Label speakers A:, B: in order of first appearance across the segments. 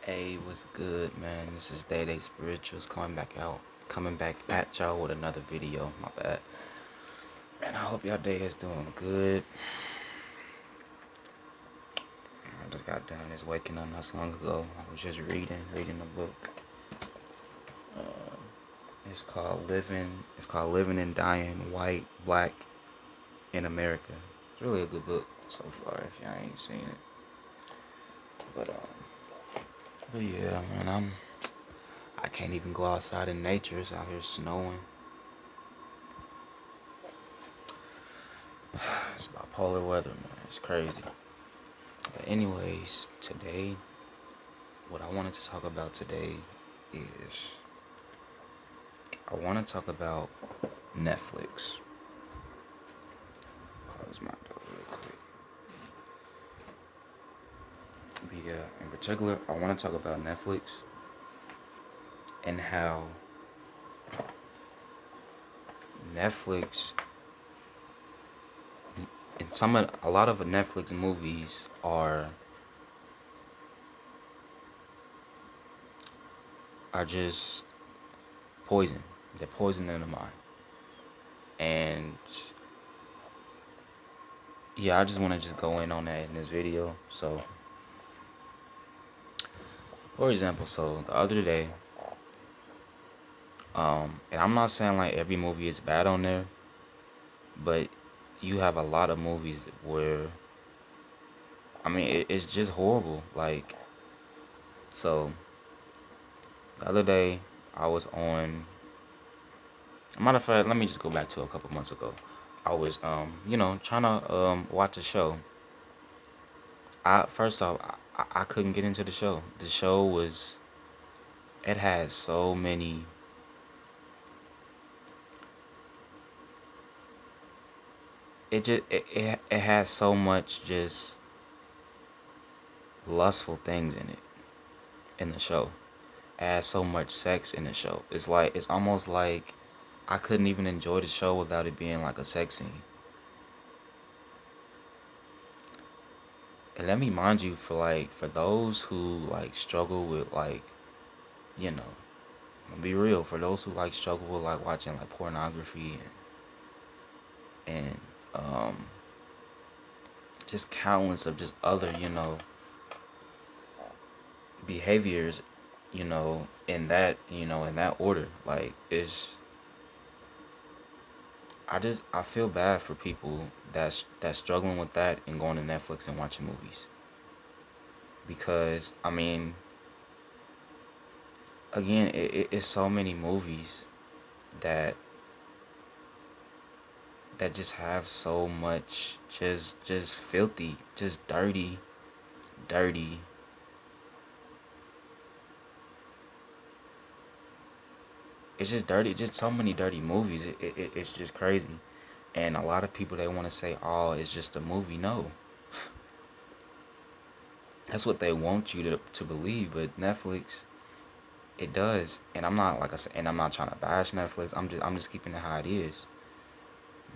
A: Hey, what's good, man? This is Day Day Spirituals coming back at y'all with another video. My bad. Man, I hope y'all day is doing good. I just got done just waking up not so long ago. I was just reading a book. It's called Living and Dying White, Black in America. It's really a good book so far if y'all ain't seen it. But yeah, man, I can't even go outside in nature. It's out here snowing. It's bipolar weather, man. It's crazy. But anyways, today, what I wanted to talk about today is I want to talk about Netflix. Close my door real quick. But yeah, in particular, I want to talk about Netflix and how Netflix and a lot of Netflix movies are just poison. They're poison in the mind. And yeah, I just want to just go in on that in this video. So, for example, the other day, and I'm not saying like every movie is bad on there, but you have a lot of movies where, I mean, it's just horrible. Like, so the other day I was on. Matter of fact, let me just go back to a couple months ago. I was, trying to watch a show. First off, I couldn't get into the show. The show it had so many. It has so much just lustful things in it in the show. It has so much sex in the show. It's almost like I couldn't even enjoy the show without it being like a sex scene. And let me mind you, for those who like struggle with like, you know, I'm gonna be real, for those who like struggle with like watching like pornography and just countless of just other, behaviors, in that order. Like I feel bad for people that's struggling with that and going to Netflix and watching movies. Because I mean, again, it's so many movies that just have so much just filthy, just dirty. It's just dirty, just so many dirty movies. It's just crazy. And a lot of people, they want to say, "Oh, it's just a movie." No, that's what they want you to believe. But Netflix, it does. And I'm not, like I said, and I'm not trying to bash Netflix. I'm just keeping it how it is.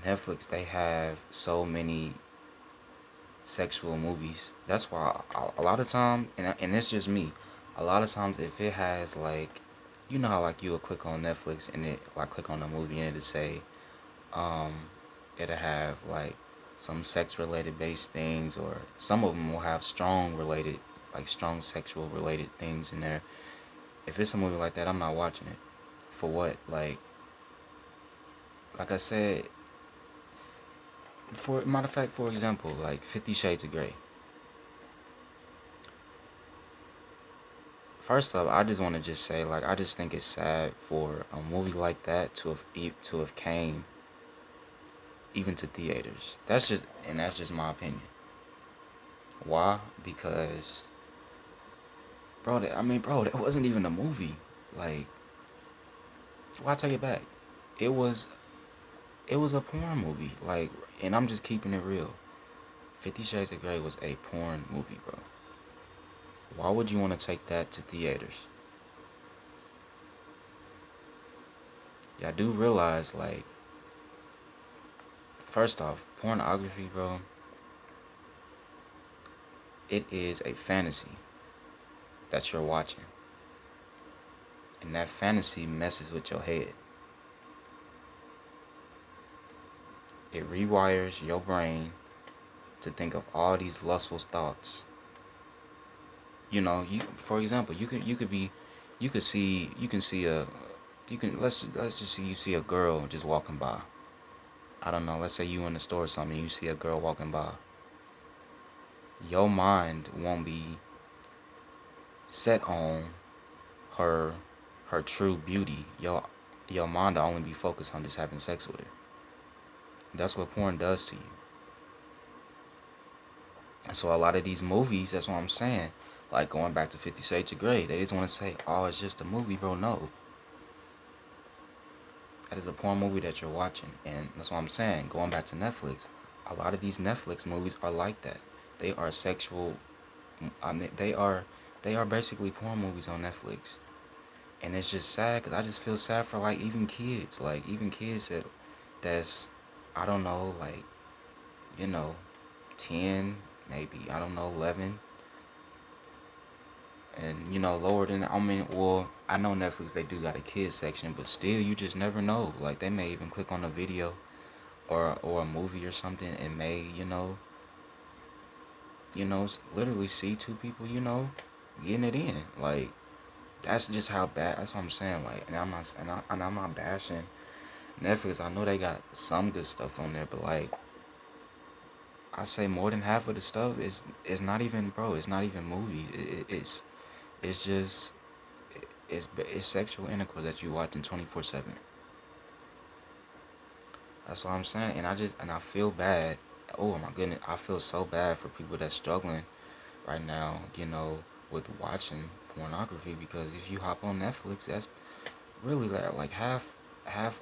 A: Netflix, they have so many sexual movies. That's why a lot of time, and it's just me. A lot of times, if it has like, you know how like you will click on Netflix and it like click on a movie and it'll say, um, it'll have like some sex related based things, or some of them will have strong sexual related things in there. If it's a movie like that, I'm not watching it. For what? Like I said, for matter of fact, for example, like 50 Shades of Grey. First off, I just want to just say, like, I just think it's sad for a movie like that to have came even to theaters. That's just my opinion. Why? Because, bro, that wasn't even a movie. Like, why take it back? It was it was a porn movie. Like, and I'm just keeping it real. 50 Shades of Grey was a porn movie, bro. Why would you want to take that to theaters? Y'all do realize, like, first off, pornography, bro, it is a fantasy. that you're watching. And that fantasy messes with your head. It rewires your brain to think of all these lustful thoughts. You know, you for example, you could see you can see a you can let's just see you see a girl just walking by. I don't know, let's say you in the store or something, you see a girl walking by. Your mind won't be set on her her true beauty. Your mind will only be focused on just having sex with her. That's what porn does to you. And so a lot of these movies, that's what I'm saying. Like going back to 50 Shades of Grey, they just want to say, oh, it's just a movie, bro. No. That is a porn movie that you're watching. And that's what I'm saying. Going back to Netflix, a lot of these Netflix movies are like that. They are sexual. I mean, they are basically porn movies on Netflix. And it's just sad because I just feel sad for like even kids. Like even kids that's, I don't know, like, you know, 10, maybe, I don't know, 11, and lower than that. I mean, well, I know Netflix, they do got a kids section, but still, you just never know. Like they may even click on a video or a movie or something and may literally see two people getting it in. Like that's just how bad. That's what I'm saying. Like, and I'm not bashing Netflix. I know they got some good stuff on there, but like I say, more than half of the stuff is not even, bro. It's not even movies. It's just it's sexual intercourse that you watching 24/7. That's what I'm saying, and I feel bad. Oh my goodness, I feel so bad for people that's struggling right now. With watching pornography, because if you hop on Netflix, that's really like half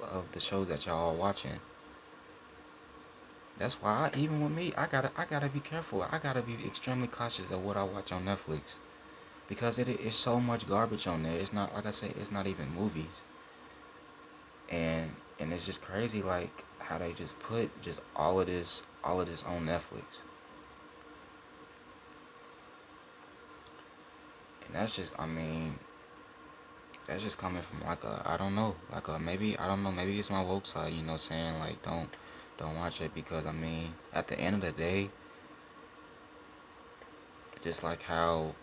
A: of the shows that y'all are watching. That's why even with me, I gotta be careful. I gotta be extremely cautious of what I watch on Netflix, because it's so much garbage on there. It's not, like I say, it's not even movies. And it's just crazy, like how they just put just all of this on Netflix. And that's just, I mean, that's just coming from like a, I don't know, like a, maybe, I don't know, maybe it's my woke side, saying like don't watch it, because I mean, at the end of the day, just like how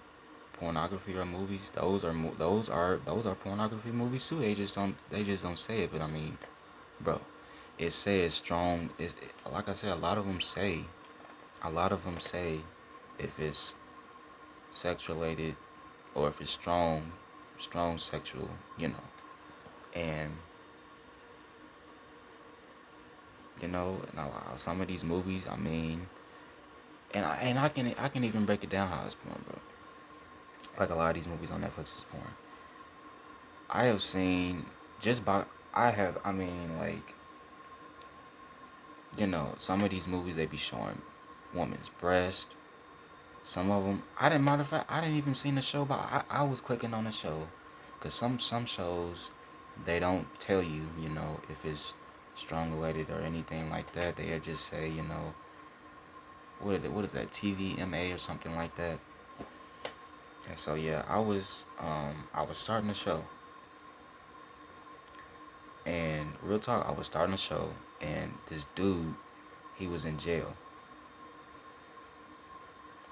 A: pornography or movies, those are pornography movies too. They just don't say it, but I mean, bro, it says strong. Like I said, a lot of them say if it's sex related or if it's strong sexual, and some of these movies, I mean, and I can even break it down how it's porn, bro. Like a lot of these movies on Netflix is porn. I have seen just by I mean, like, some of these movies, they be showing woman's breast. Some of them, matter of fact, I didn't even see the show, but I was clicking on the show, cause some shows, they don't tell you, if it's strong related or anything like that. They just say, what is that, TVMA or something like that. And so yeah, I was starting the show, and real talk, I was starting the show, and this dude, he was in jail.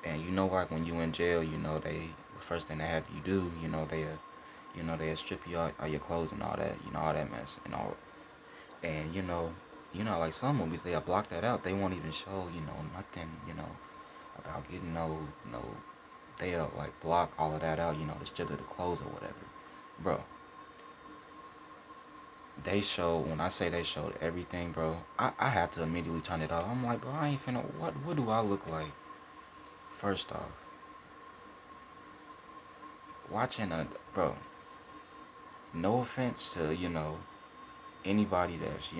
A: And like when you in jail, they, the first thing they have you do, they strip you all your clothes and all that, all that mess and all. And like some movies, they'll block that out. They won't even show, nothing, about getting no. They'll like block all of that out, the strip of the clothes or whatever, bro. When I say they showed everything, bro, I had to immediately turn it off. I'm like, bro, I ain't finna. What do I look like? First off, watching a, bro, no offense to, anybody that's,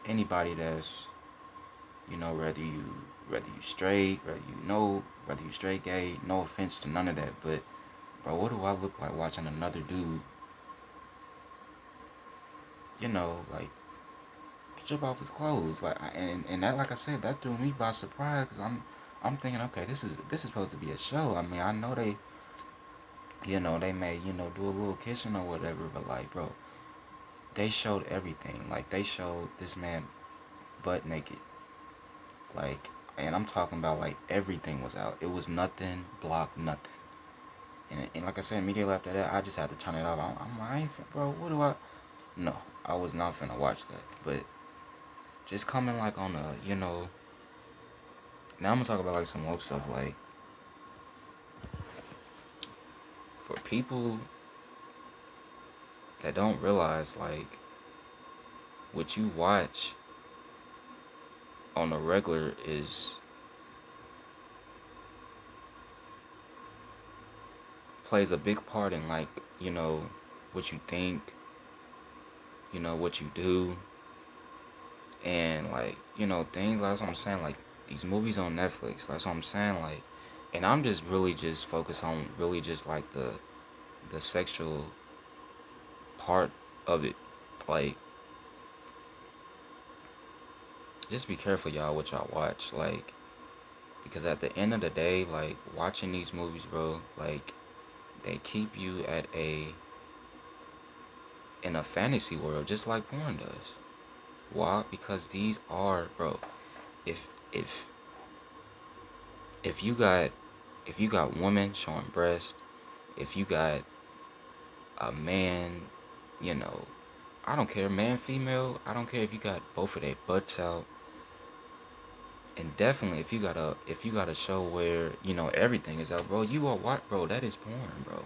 A: anybody that's, whether you straight, whether you straight, gay, no offense to none of that, but, bro, what do I look like watching another dude, like, strip off his clothes? Like, and that, like I said, that threw me by surprise, because I'm thinking, okay, this is supposed to be a show. I mean, I know they may, do a little kissing or whatever, but like, bro, they showed everything. Like, they showed this man butt naked. Like, and I'm talking about like everything was out. It was nothing blocked, nothing. And like I said, immediately after that, I just had to turn it off. I ain't, bro, what do I? No, I was not finna watch that. But just coming like on a, now I'm gonna talk about like some woke stuff. Like, for people that don't realize, like, what you watch on the regular is plays a big part in, like, what you think, what you do, and like, things like, that's what I'm saying, like these movies on Netflix, that's what I'm saying, like, and I'm just really just focused on really just like the sexual part of it. Like, just be careful, y'all, what y'all watch, like, because at the end of the day, like, watching these movies, bro, like, they keep you at in a fantasy world, just like porn does. Why? Because these are, bro, if if if you got women showing breast, if you got a man, you know, I don't care, man, female, I don't care if you got both of their butts out, and definitely if you got a show where, everything is out, bro, you are what, bro, that is porn, bro.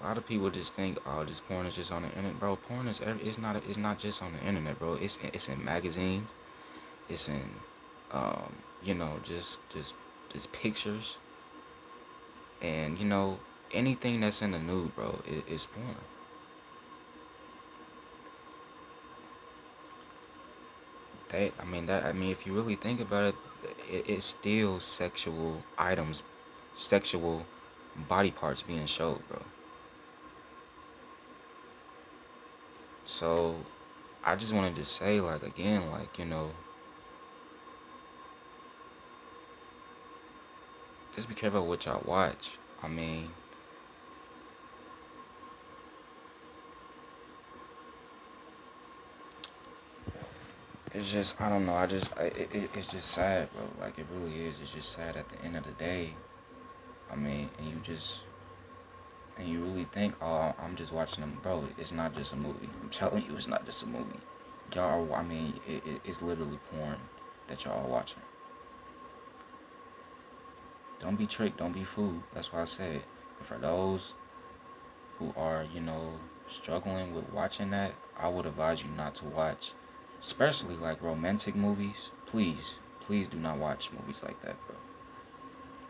A: A lot of people just think, oh, this porn is just on the internet, bro. Porn is it's not just on the internet, bro. It's in magazines, it's in, just pictures, and anything that's in the nude, bro, is porn. That, if you really think about it, it's still sexual items, sexual body parts being showed, bro. So I just wanted to say, like, again, like, just be careful what y'all watch. I mean, it's just, I don't know. It's just sad, bro. Like, it really is. It's just sad at the end of the day. I mean, and you really think, oh, I'm just watching them, bro. It's not just a movie. I'm telling you, it's not just a movie. Y'all are, it's literally porn that y'all are watching. Don't be tricked. Don't be fooled. That's why I said. And for those who are, struggling with watching that, I would advise you not to watch, especially like romantic movies. Please do not watch movies like that, bro.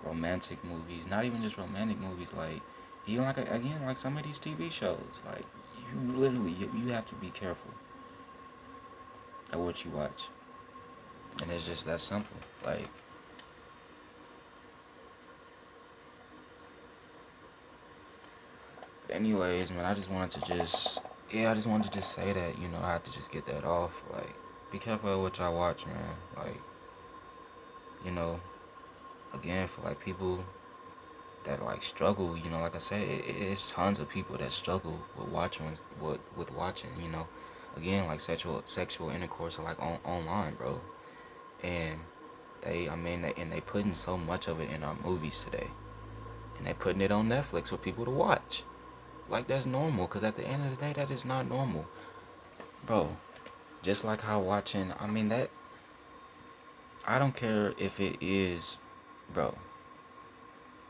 A: Romantic movies, not even just romantic movies, like, even like, again, like some of these TV shows, like, you have to be careful at what you watch, and it's just that simple. Like, anyways, man, I just wanted to just say that, I have to just get that off. Like, be careful at what y'all watch, man. Like, you know, again, for like people that like struggle, like I said, it's tons of people that struggle with watching, again, like sexual intercourse, like online, bro. And they putting so much of it in our movies today, and they putting it on Netflix for people to watch. Like, that's normal, because at the end of the day, that is not normal, bro. Just like how watching, that, I don't care if it is, bro.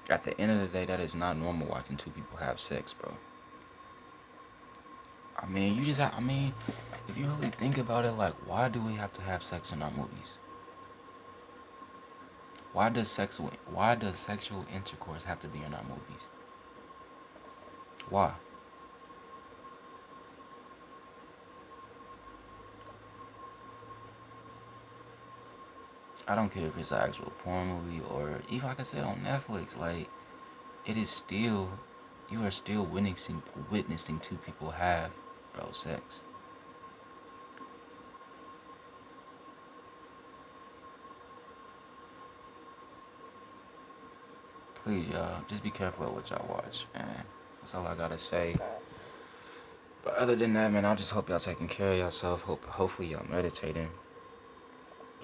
A: At the end of the day, that is not normal watching two people have sex, bro. If you really think about it, like, why do we have to have sex in our movies? Why does sexual intercourse have to be in our movies? Why? I don't care if it's an actual porn movie or even, like I said, on Netflix. Like, it is still, you are still witnessing two people have, bro, sex. please, y'all, just be careful of what y'all watch, man. That's all I gotta say. But other than that, man, I just hope y'all taking care of yourself. Hopefully y'all meditating,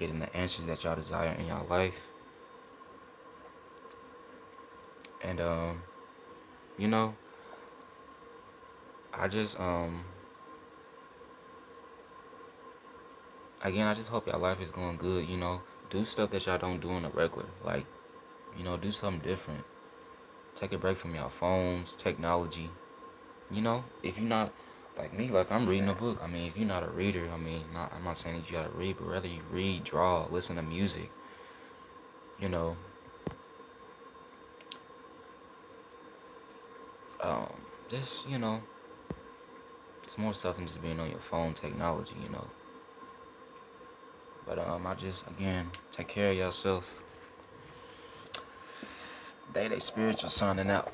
A: getting the answers that y'all desire in y'all life. And you know, I just again, I just hope y'all life is going good. You know, do stuff that y'all don't do on a regular. Like, you know, do something different. Take a break from y'all phones, technology. You know, if you're not like me, like I'm reading a book. I mean, if you're not a reader, I mean, I'm not saying that you gotta read, but rather you read, draw, listen to music. You know, um, just it's more stuff than just being on your phone, technology. You know, but I just again take care of yourself. Day Spiritual signing out.